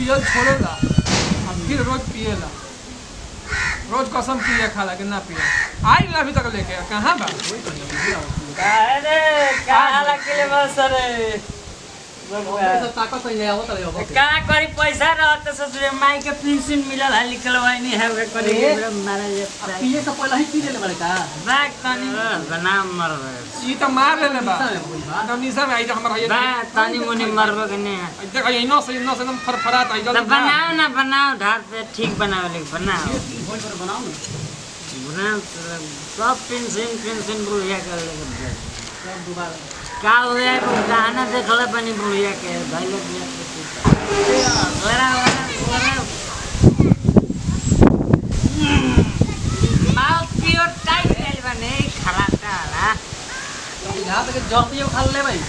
पियल छोड़ेला अब फिर रोज पिएला रोज कसम पिए खाला कि ना पिए आई ना अभी तक लेके कहाँ बा अरे काला के लिए बस रे ताकत नहीं है होता है का करी पैसा रहत ससुरे माई के पेंशन मिलल है निकलवाई नहीं है वे करी मारे पिए से पहले ही पी ले बड़े का बात तनी बना मर ई त मार लेले बा निशा में आई त हमर बा तनी मुनी मरबो के नहीं देख इनो से एकदम फरफरात आई तो बनाओ ना बनाओ ढार पे ठीक बनाओ ले बनाओ होल पर बनाओ ना बनाओ सब पेंशन बुढ़िया कर ले सब दोबारा का हुआ गाना देखला बनी बुढ़िया के धैले माउथ प्योर टाइट कैल बने खराटा ना यहां तक जॉब पे खा ले भाई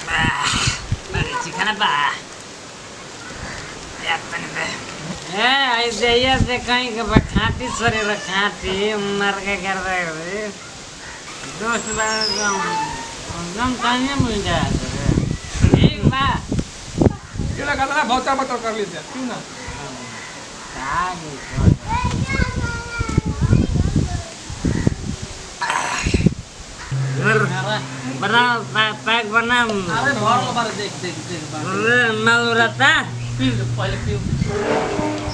बारे चिकन बा या तने बे आई देया से कहीं के बखाटी सरे रखाटी मर के कर रहे हो दोस्त बार हम कहीं मिल जाए ठीक बा ये लगा ना बहुत बता कर लेते क्यों ना बना पैक बना अरे भर लो बार देख अरे माल रहता पी पहले पी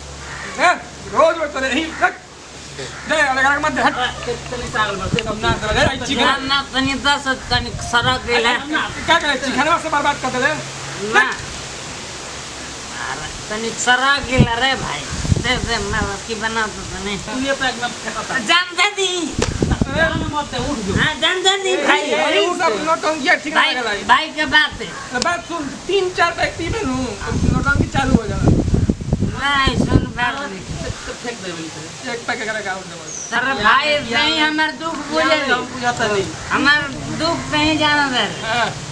रोज रोज तो नहीं दे अलग मत हट चली सागल में से ना दे चिकन ना तनी 10 तनी सड़क गेला क्या करे चिकन से बर्बाद कर दे ना तनी सड़क गेला रे भाई दे मैं की बना तो तने ये पैक में फेंकता जान दे दी मत उठ जो हां जान दे दी भाई अरे वो सब नौटंकी ठीक ना लगला भाई के बात है बात सुन 3-4 पैक पी में लूं नौटंकी चालू हो जाला नहीं सुन बात फेंक दे बोली एक पैक करे काम दे सर भाई नहीं हमार दुख बुझे हम बुझाता नहीं हमार दुख नहीं जाना दे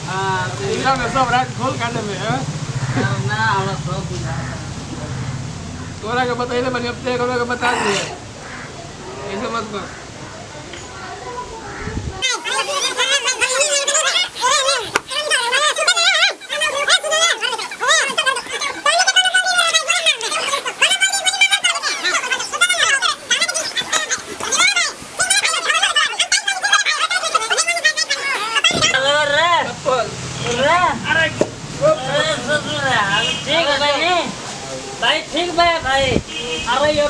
हां इधर में सब रात खोल काटे में है ना हमरा सब बुझाता तोरा के बताइले बनी अब ते के बता दिए ऐसे मत कर भाई ठीक बा भाई अरे यो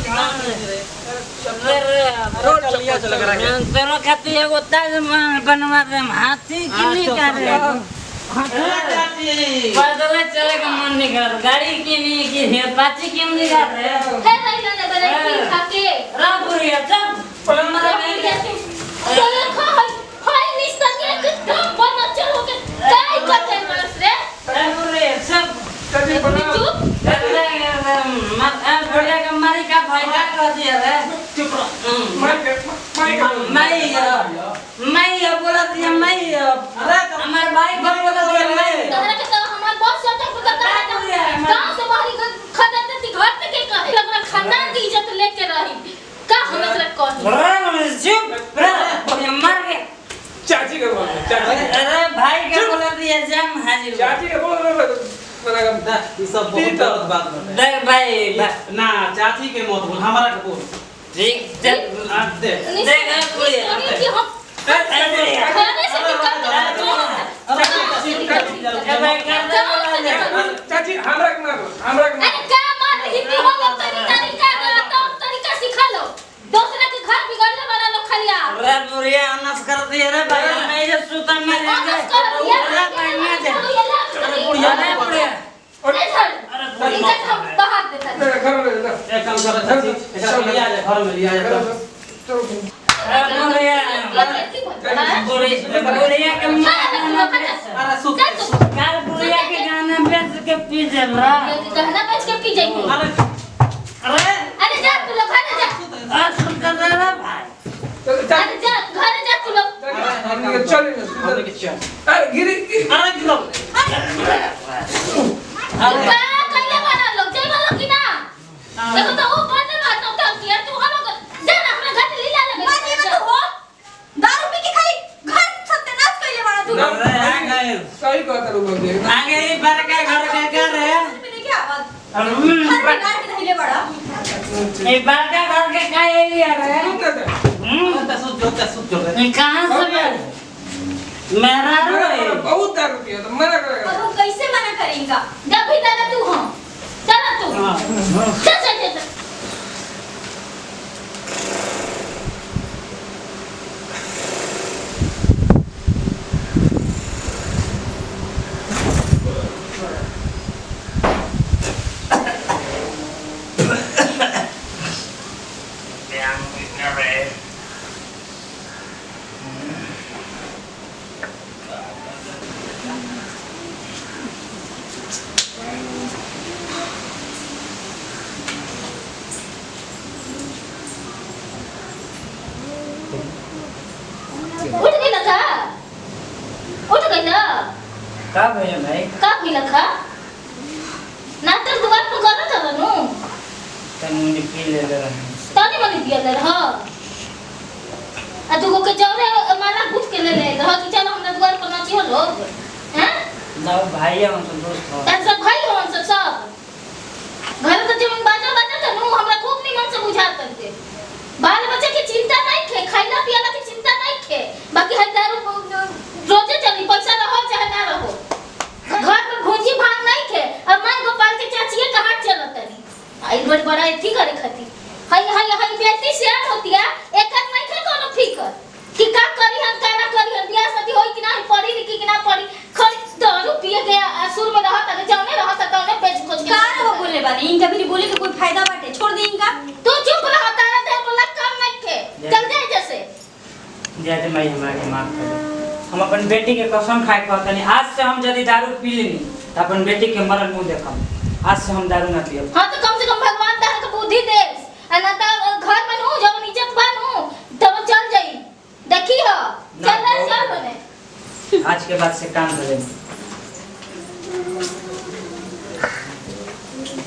रोड चलिया चल करा के तेरो खाती एगो ताजमहल बनवा दे हाथी की नहीं करे पैदल चले का मन नहीं कर गाड़ी की नहीं की पाची क्यों नहीं कर रहे हे भाई ना बने की खाके रापुरिया चल हमारा नहीं चल हाय निस्तंगे एकदम बंद चलो के काय करते मरस रे रापुरिया सब कभी बना चुप बढ़िया का मारी का भाई का कर दिया रे चुप रह मैं बोला दिया मैं अरे हमारे भाई को बोला दिया मैं तोहरा के तो हमार बॉस चाचा को कहता है गांव से बाहर खदन ती घर पे के कहे लगना खानदान की इज्जत लेके रही का हमें तक कही चुप मर गए चाची के बोल चाची अरे भाई का बोला दिया जाम हाजिर चाची के बोल दा ये सब बहुत गलत बात है देख भाई ना चाची के मत बोल हमारा के बोल ठीक चल दे देख कोई कि हम खाने से चाची हमरा के मार अरे क्या मार हिंदी हो गया तरीका तरीका सिखा लो दूसरे के घर बिगड़ने वाला लोग खलिया रे बुढ़िया अनस कर दिए रे भाई मैं जो सूता में रह गए बुढ़िया अरे इज्जत हम बाहर देता है घर में जा एक काम कर चाची ऐसा लिया जाए घर में लिया जाए बुढ़िया के अरे सुन काल बुढ़िया के गाना बेच के पी जला गहना बेच के पी जाएंगे अरे जा तू लोग घर जा आ सुन कर रे भाई अरे जा घर जा तू लोग चल चल अरे गिरी अरे गिरो सही कहता लोग दे आगे ही बड़का घर के कर रे ये बड़का घर के का एरिया रे सुत जो ये कहां से मेरा रे बहुत दारू पिया तो मना करेगा अब हम कैसे मना करेंगे जब भी दादा तू हो चला तू चल चल चल उठ गई लखा उठ गई ना का भैया भाई का भी लखा ना तक दुकान पर करा था नु तनी पी ले रहा तानी मनी दिया ले रहा आ तू को के जाने माला पूछ के ले ले रहा कि चल हमरा दुकान पर नाची हो लोग हैं ना भाई हम तो दोस्त हो तन सब भाई हो हम सब घर तो जमीन बाजा बाजा था नु हमरा खूब निमन से बुझा करते बाल बच्चे की चिंता नहीं खे खाइला पियाला की चिंता नहीं खे बाकी हजार रोजे चली पैसा रहो चाहे ना रहो घर में भूंजी भांग नहीं खे अब मां गोपाल के चाची के कहां चलत नहीं आई बड़ा एथी करे खाती हाय बेटी से होती है एक नहीं खे कोनो फिकर कि का करी हम का ना करी हम बियाह शादी होई कि ना पढ़ी लिखी कि ना पढ़ी खाली दारू पिए गया असुर में रहत है जाने रहत है तौने पेज खोज के का वो बोले बानी इनका भी बोले के कोई फायदा बाटे छोड़ दे इनका तू चुप रह तारा दे बोला काम नहीं खे चल जाए जैसे जय माई हमारे माफ कर दे हम अपन बेटी के कसम खाए कहतनी आज से हम यदि दारू पी लेनी तो अपन बेटी के मरल मुंह देखम आज से हम दारू ना पियब हां तो कम से कम भगवान तारा के बुद्धि दे अनता घर में नु जब इज्जत बनू तब चल जाई देखी हो चल बने आज के बाद से काम करे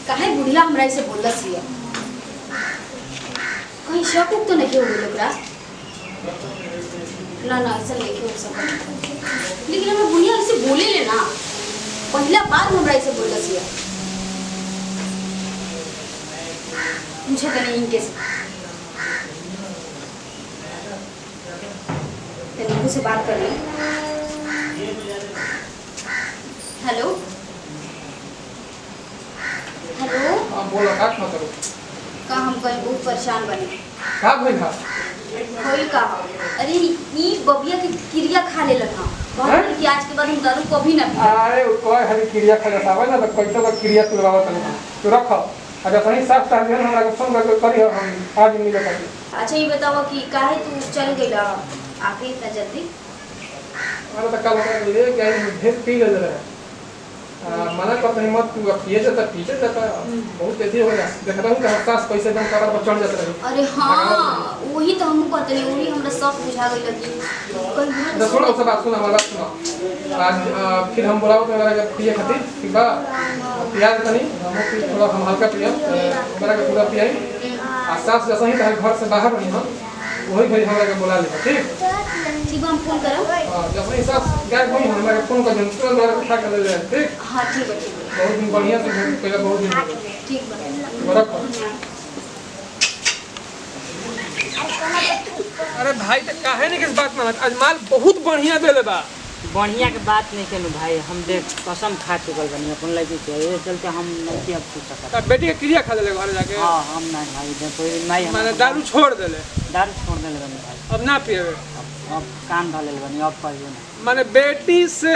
काहे बुढ़िया हमरा ऐसे बोलला सिया कहीं शक तो नहीं हो गइल ओकरा ना ऐसा नहीं हो सकता लेकिन हमरा बुढ़िया ऐसे बोले ले ना पहला बार हमरा ऐसे बोलला सिया मुझे कहीं इनके तेरे से बात कर ली हेलो हेलो अब बोला काट मत करो का हम कहीं बहुत परेशान बने का भइल हा होई का अरे ई बबिया के क्रिया खा ले लगा हैं? कि आज के बाद हम दारू कभी ना पी अरे कोई हरी क्रिया खा जाता है ना तो कैसे तो क्रिया तुलवावत नहीं तू रख अगर सही साफ साफ देन हमरा के फोन करके करी हम आज मिले करके अच्छा ये बताओ कि काहे तू चल गइला आके इतना जल्दी अरे तो कल कर ले कि भेज पी ले रहा मना करते ही मत तू अब पिए जाता पीछे जाता बहुत तेजी हो गया देखता हूं कि सास पैसे दम कवर पर चढ़ जाता रही अरे हां वही तो हम कहते नहीं वही हमरा सब बुझा गइल कि तो सुनो सब बात सुनो हमारी बात सुनो आज फिर हम बुलाओ तो मेरा पिए खातिर ठीक बा पिया देता नहीं हम थोड़ा हम हल्का पिया मेरा के पूरा पियाई आ सास जैसे ही घर से बाहर बनी हम वही घड़ी हमरा के बुला ले ठीक ठीक हम फोन करो जैसे ही सास गायब हुई हमरा के फोन कर दें तुरंत मेरा उठा कर ले ठीक हां ठीक है बहुत दिन बढ़िया से पहले बहुत दिन हो गए ठीक बा रखो अरे भाई तो काहे नहीं किस बात मानत आज माल बहुत बढ़िया देले बा बढ़िया के बात नहीं केलू भाई हम देख कसम खा चुकल बनी अपन लड़की के ये चलते हम नहीं अब पूछ सकते तब बेटी के क्रिया खा ले घर जाके हां हम नहीं भाई जब कोई नहीं माने दारू छोड़ देले दारू छोड़ देले बनी भाई अब ना पिएबे अब कान डाले बनी अब कहियो ना माने बेटी से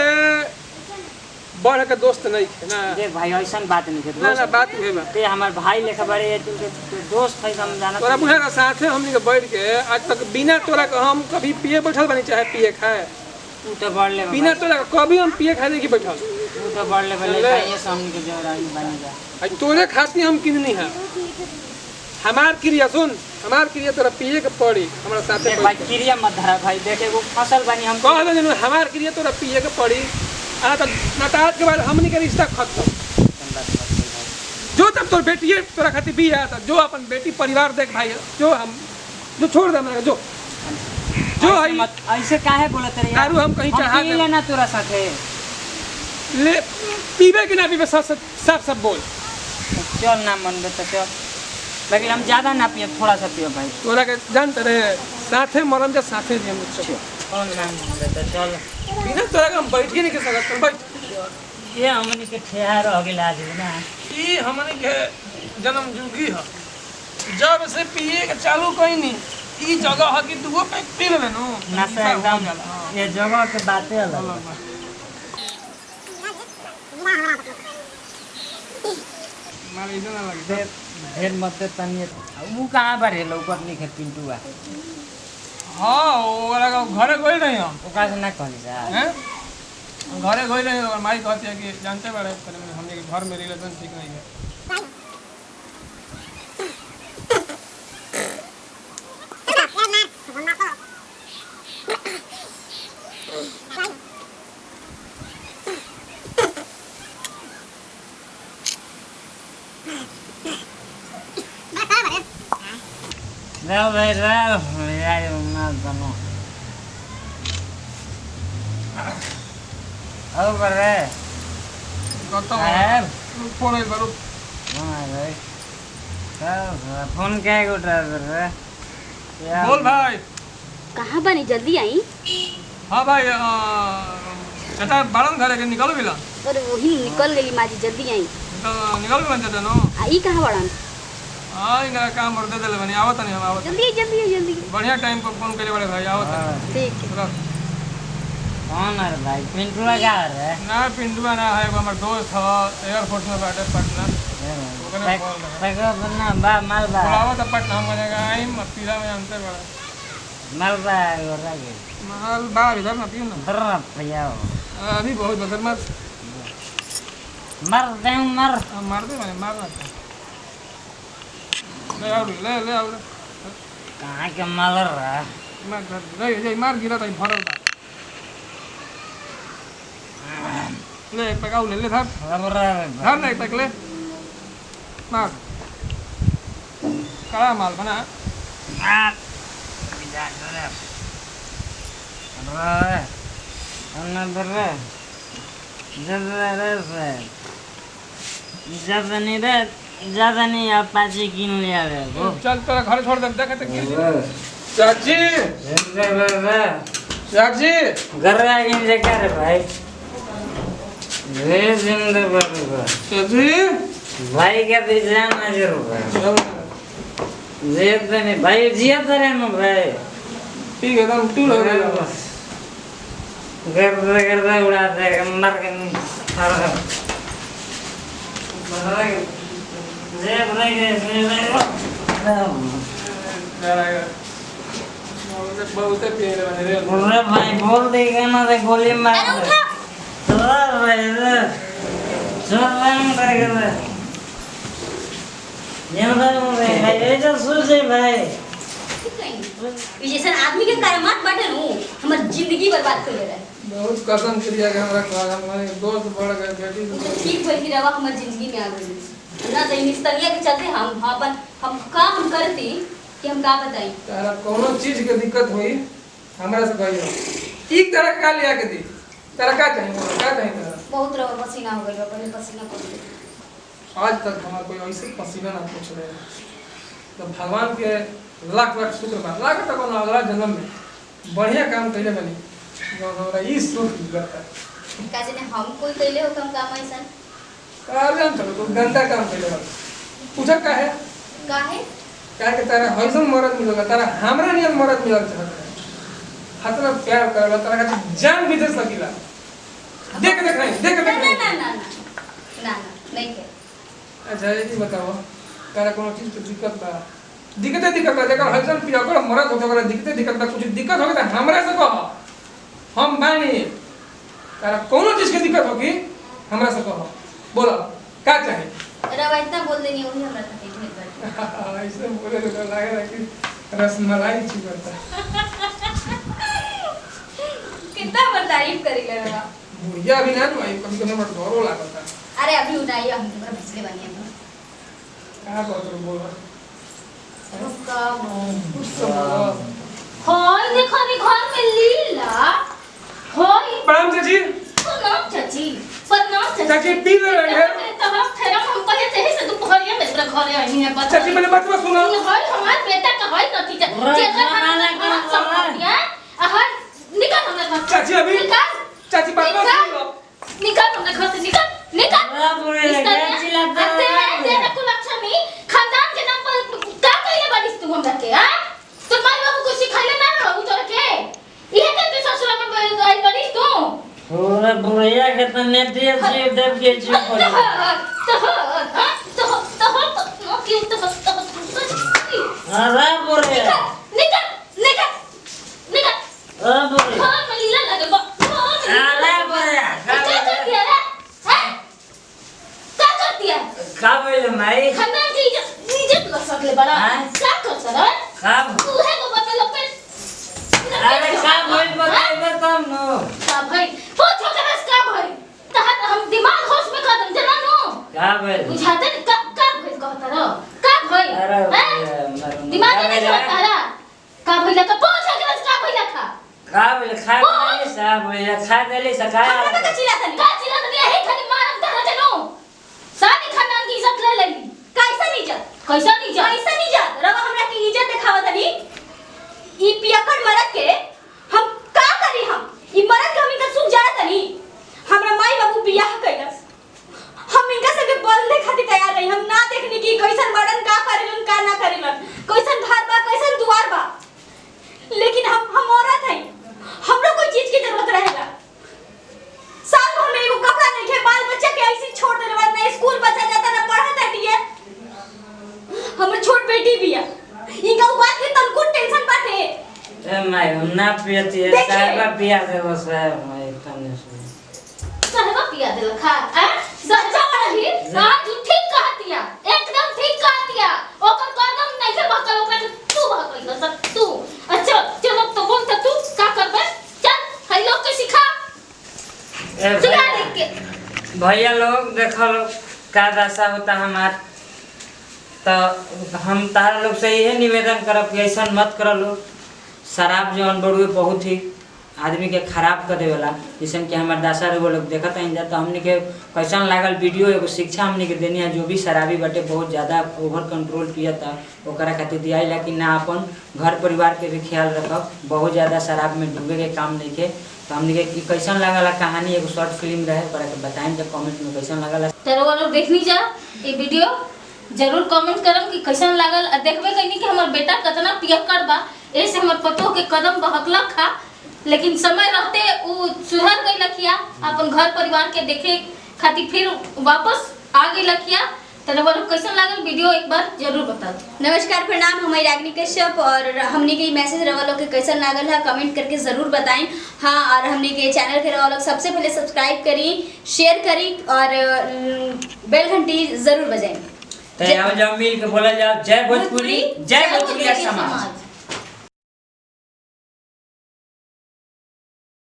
बढ़ के दोस्त नहीं है ना देख भाई ऐसन बात नहीं है ना ना बात हुए बा ते हमार भाई लेके बड़े तू के दोस्त है हम जाना तोरा बुझा का साथे हमनी के बैठ के आज तक बिना तोरा के हम कभी पिए बैठल बनी चाहे पिए खाए तू तो बढ़ ले बिना तोरा के कभी हम पिए खाए की बैठल तू तो बढ़ ले बले ये सामने के जो रानी बनी जा आज तोरे खातिर हम किननी है हमार क्रिया सुन हमार क्रिया तोरा पिए के पड़ी हमरा साथे देख भाई क्रिया मत धरा भाई देखे वो फसल बनी हम कह दे हमार क्रिया तोरा पिए के पड़ी आ तो नताज के बाद हमनी के रिश्ता खत्म जो तब तोर बेटी तोरा खातिर भी है जो अपन बेटी परिवार देख भाई जो हम जो छोड़ दे हमरा जो जो है ऐसे काहे बोलत रे दारू हम कहीं चढ़ा पी लेना तोरा साथे ले पीबे कि ना पीबे सब बोल। चल ना मन में तो चल, लेकिन हम ज्यादा ना पिए, थोड़ा सा पियो भाई। तोरा के जानते रहे साथे मरम जा साथे जी हम चल। कौन ना मन में तो चल, बिना तोरा के हम बैठ नहीं के सकत चल बैठ। ये हमनी के ठेहार हो गेल आज ना। ई हमने के जन्म जुगी ह, जब से पिए के चालू कहीं नहीं ई जगह ह कि दुगो पैक पी लेबे नु नशा एकदम ये जगह के बातें अलग। मारे इधर ना लगे ढेर मत तनिए वो कहां पर है लौकत नहीं खे पिंटुआ। हां ओकरा घरे गइल रही हम, ओकरा से ना कहली जा हैं घरे गइल रही और माई कहती है कि जानते बड़े हमने के घर में रिलेशन ठीक नहीं है। राव भाई राव यार ना बनो अब कर रे कहता है हूं फोन एक बार भाई फोन क्या है उठा रे बोल भाई। कहाँ बनी जल्दी आई? हां भाई चाचा बारन घरे के निकल गेला और वही निकल गई माजी, जल्दी आई। तो निकल गेला चाचा नो आई कहाँ बड़न? हां इनका काम कर दे देले बनी आवत नहीं हम आवत जल्दी जल्दी जल्दी। बढ़िया टाइम पर फोन करे बड़े भाई आवत ठीक है। कौन है भाई? पिंटुआ क्या कर रहा है? ना पिंटुआ ना है हमार दोस्त है एयरफोर्स में बैठे पटना पैसा बनना बा माल बा बुलावा तो पटना हम जगह आई पीला में जानते बड़ा माल बा हो रहा है माल बाहर इधर ना पियो ना डर भैया अभी बहुत बदर मत मर दे मर मार दे मैंने मार ले आओ ले आओ कहाँ के माल रहा मार मार गिरा तो भरल बा ले एक पैक ले धर धर ना एक पैक ले मार कड़ा माल बना ज्यादा नहीं आप पाची किन लिया चल तेरा घर छोड़ दे देखे तो गिर चाची चाची घर आगे जगह रे भाई रे जिंदाबाद चाची भाई का भी जाना जरूर जियत नहीं भाई जियत रहे ना भाई ठीक है तुम तू लग रहा गर्दा उड़ा दे मर के जेब बहुत पिए रे अरे भाई बोल देगा ना तो गोली मार दे चल भाई चल करेगा भाई ऐसा सोचे भाई जैसे आदमी के करामात बाटे नु हमर जिंदगी बर्बाद कर ले रहा है। बहुत कसम क्रिया के हमरा हमारे दोस्त बढ़ गए बेटी ठीक भाई रवा हमर जिंदगी में आ गई ना तो इस तरिया के चलते हम अपन हम काम करती कि हम का बताई। तारा कोनो चीज के दिक्कत हुई हमरा से कहियो ठीक तरह का लिया के दी तारा का चाहिए बहुत रवा पसीना हो गई बा, पसीना पड़ आज तक हमारा कोई ऐसे पसीना ना पूछ रहे तो भगवान के लाख लाख शुक्र बा लाख तक अगला जन्म में बढ़िया काम कैले बनी जो हमरा ई सुख मिलता का जने हम कोई कैले हो कम काम ऐसा कारण चलो तो गंदा काम कैले बा पूछा काहे काहे के तारा हइसन मरद मिलगा तारा हमरा नियन मरद मिलल चाहत खतरा प्यार करला तारा का जान भी दे सकीला देख ना नहीं है। अच्छा ये बताओ तारा कोनो चीज के दिक्कत बा दिक्कत बा जेकर हइसन पियकर मरद हो ओकरा दिक्कत बा कुछ दिक्कत होगे त हमरा से कह हम बानी तारा कोनो चीज के दिक्कत होगी हमरा से कह बोलो का चाहे रवा इतना बोल देनी वही हमरा खातिर भेट कर ऐसे बोले तो लागे ना कि रसमलाई चिपकता कितना बार तारीफ करी ले रवा बुढ़िया भी ना भाई कभी कभी हमरा डरो लागता अरे अभी उठाइए हम तुम्हारा पिछले बनिए हम का बोल बोल रुका कुछ तो बोलो हाय देखो अभी घर में लीला हाय प्रणाम चाची प्रणाम चाची प्रणाम चाची पी रहे हैं तो हम ठहरा हम कहे थे से दोपहरिया में तेरा घरे आई है बता चाची मैंने बात सुना ये है हमार बेटा का है कथि जे हां निकाल हमरे घर चाची अभी चाची बात सुनो निकाल हमरे घर से निकाल तेरा को लक्ष्मी खानदान के नाम पर का कइले बारिश तू हमरा के हां तो माई बाबू को सिखाइले ना रहू तोरा के इहे के ससुरा में आई बारिश तू ओरे बुढ़िया के त नेटिए से दब के चुप हो तो क्यों तो अरे बुढ़िया निकाल ओ बुढ़िया हां मलीला लगे अरे बुढ़िया क्या कर दिया रे हैं क्या कर दिया का बोले माई खाना की इज्जत कर सकले बड़ा क्या कर सर का तू है को बता पे अरे का बोल बताइबे तब नो का भाई पूछो के का भाई तहत हम दिमाग होश में कदम जना नो का बोल बुझाते का भाई कहता रो का भाई अरे दिमाग में नहीं होता रा का भाई का पूछो के का भाई खा का बोले खा ले सब बोले खा देले सखाया हमरा का चिल्ला तनी यही खाली मारम तहरा जनो सारी खानदान की इज्जत ले लेली कैसा इज्जत रवा हमरा की इज्जत दिखावा तनी ई पियकड़ मरद के हम का करी हम ई मरद के हम इनका सुख जाए तनी हमरा माई बाबू बियाह कइलस हम इनका से बोलने खातिर तैयार रही हम ना देखनी कि कैसन मर्दन का करेलन का ना करेलन कैसन घर बा कैसन दुआर बा लेकिन हम औरत हई हमरो कोई चीज की जरूरत रहेला साल भर में एगो कपड़ा नहीं खे बाल बच्चा के ऐसे छोड़ देले बाद ना स्कूल बच्चा जाता ना पढ़त हटिए हमर छोट बेटी बिया इनका बात के तनको टेंशन बाटे ए माई हम ना पियती है साहबा पिया दे बस माई तने साहबा पिया दे खा सच्चा रही हां तू ठीक कहतिया एकदम ठीक कहतिया ओकर कदम नहीं से बकल ओकर तू बकल सब तू अच्छा चलो तो बोल तू का करबे चल हम लोग के सिखा सिखा देख के भैया लोग देखो का दशा होता हमार तो हम तारा लोग से यही निवेदन करब कि ऐसा मत करो लोग शराब जो अनबड़ुए बहुत ही आदमी के खराब कर देवेला जैसे कि हमारे दशा वो लोग देखत हैं जा तो हमने के कैसन लागल वीडियो एगो शिक्षा हमने के देनी है जो भी शराबी बटे बहुत ज़्यादा ओवर कंट्रोल किया था ओकरा खातिर दिया कि ना अपन घर परिवार के भी ख्याल रखब बहुत ज़्यादा शराब में डूबे के काम नहीं के तो हमने के कैसन लागला कहानी एगो शॉर्ट फिल्म रहे पर बताएं जब कमेंट में कैसन लागला तेरे वालों देखनी जा ये वीडियो जरूर कमेंट करम कि कैसन लागल देखबे कहीं कि हमार बेटा कितना पियक्कड़ बा ऐसे हमर पतो के कदम बहकलक खा लेकिन समय रहते वो सुधर गई लखिया अपन घर परिवार के देखे खातिर फिर वापस आ गई लखिया तेरे वालों कैसन लागल वीडियो एक बार जरूर बता दो। नमस्कार प्रणाम हमारी रागिनी कश्यप और हमने के मैसेज रवा लोग के कैसा लागल है कमेंट करके जरूर बताएं। हाँ और हमने के चैनल के रवा लोग सबसे पहले सब्सक्राइब करी शेयर करी और बेल घंटी जरूर बजाएं। तो मिल के बोला जाओ जय भोजपुरी समाज।